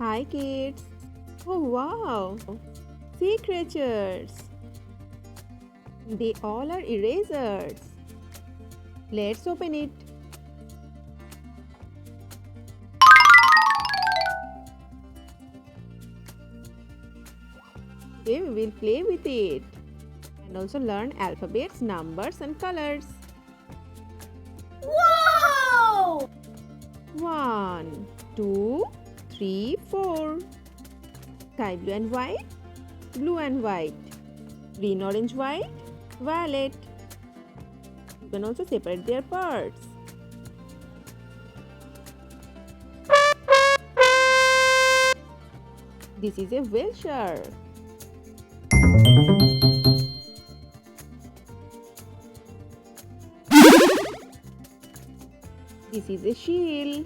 Hi kids! Oh wow! Sea creatures! They all are erasers. Let's open it. Today we will play with it and also learn alphabets, numbers and colors. Wow! 1, 2, 3, 4. Sky blue and white, blue and white, green, orange, white, violet. You can also separate their parts. This is a whale shark. This is a seal.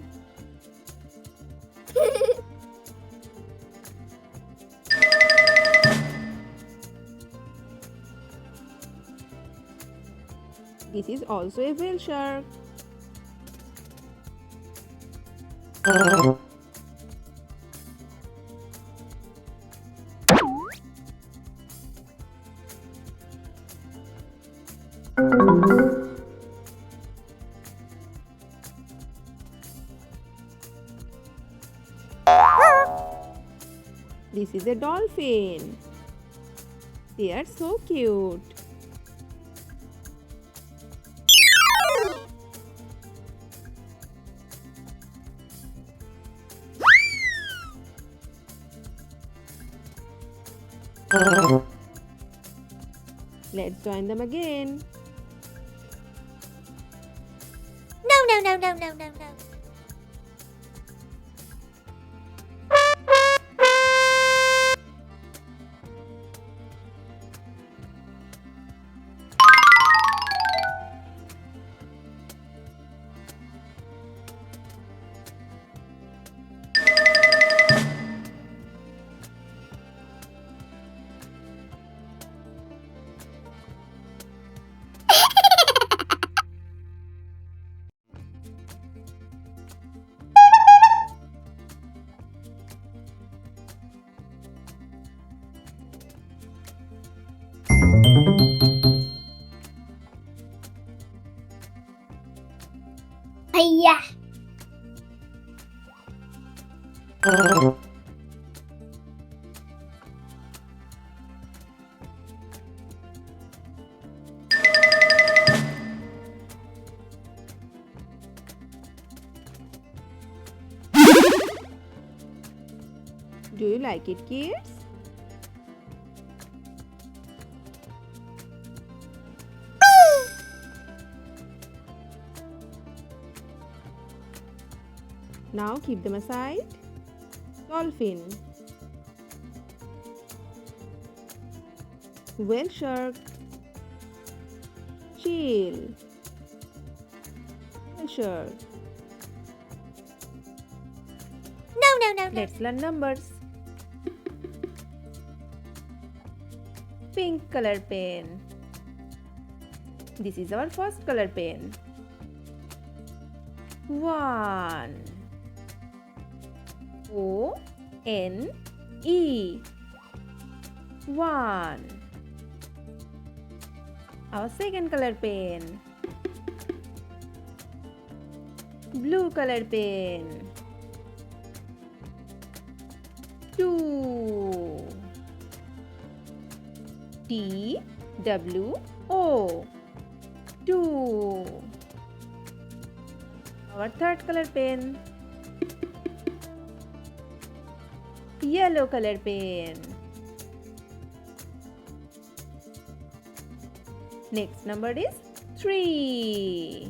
This is also a whale shark. This is a dolphin. They are so cute. Let's join them again. No. Hiya. Do you like it, kids? Now keep them aside. Dolphin, whale shark, seal, whale shark. No. Let's learn numbers. Pink color pen. This is our first color pen. 1. O-N-E. 1. Our second color pen. Blue color pen. 2. T-W-O. 2. Our third color pen. Yellow color pen. Next number is 3.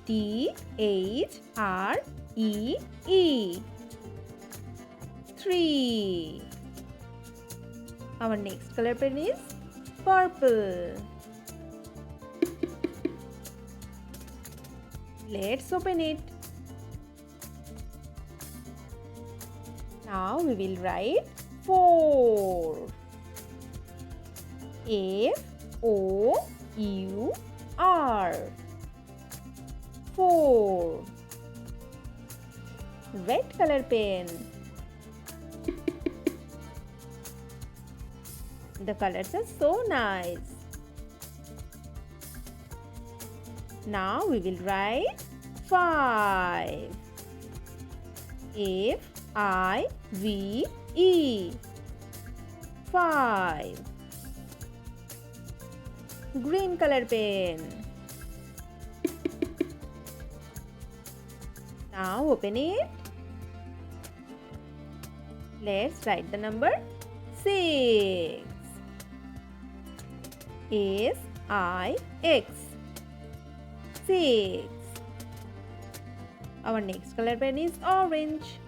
T-H-R-E-E. 3. Our next color pen is purple. Let's open it. Now we will write 4. F-O-U-R. 4. red color pen. The colors are so nice. Now we will write 5. F-I-V-E. 5. Green color pen. Now open it. Let's write the number 6. S-I-X. 6. Our next color pen is orange.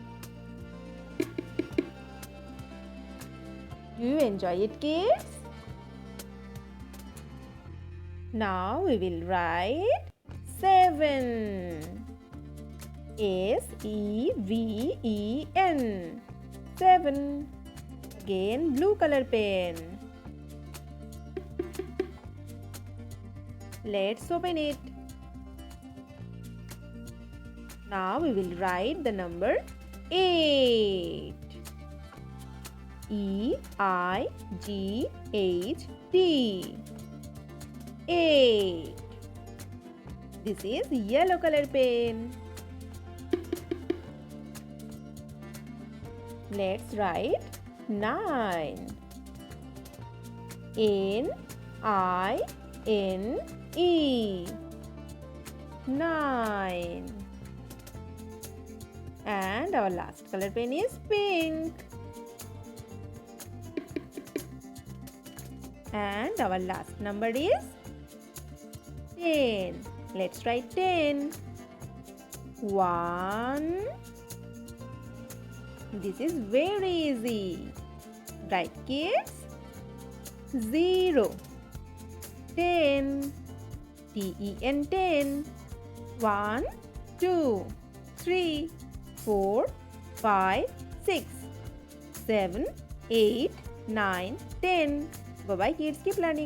Do you enjoy it, kids? Now we will write 7. S-E-V-E-N. 7. Again, blue color pen. Let's open it. Now we will write the number 8. E-I-G-H-T. 8. This is yellow color pen. Let's write 9. N-I-N-E. 9. And our last color pen is pink. And our last number is 10. Let's write 10. 1. This is very easy. Right, kids? 0. 10. T-E-N 10. 1, 2, 3, 4, 5, 6, 7, 8, 9, 10. Bye-bye, kids. Keep learning.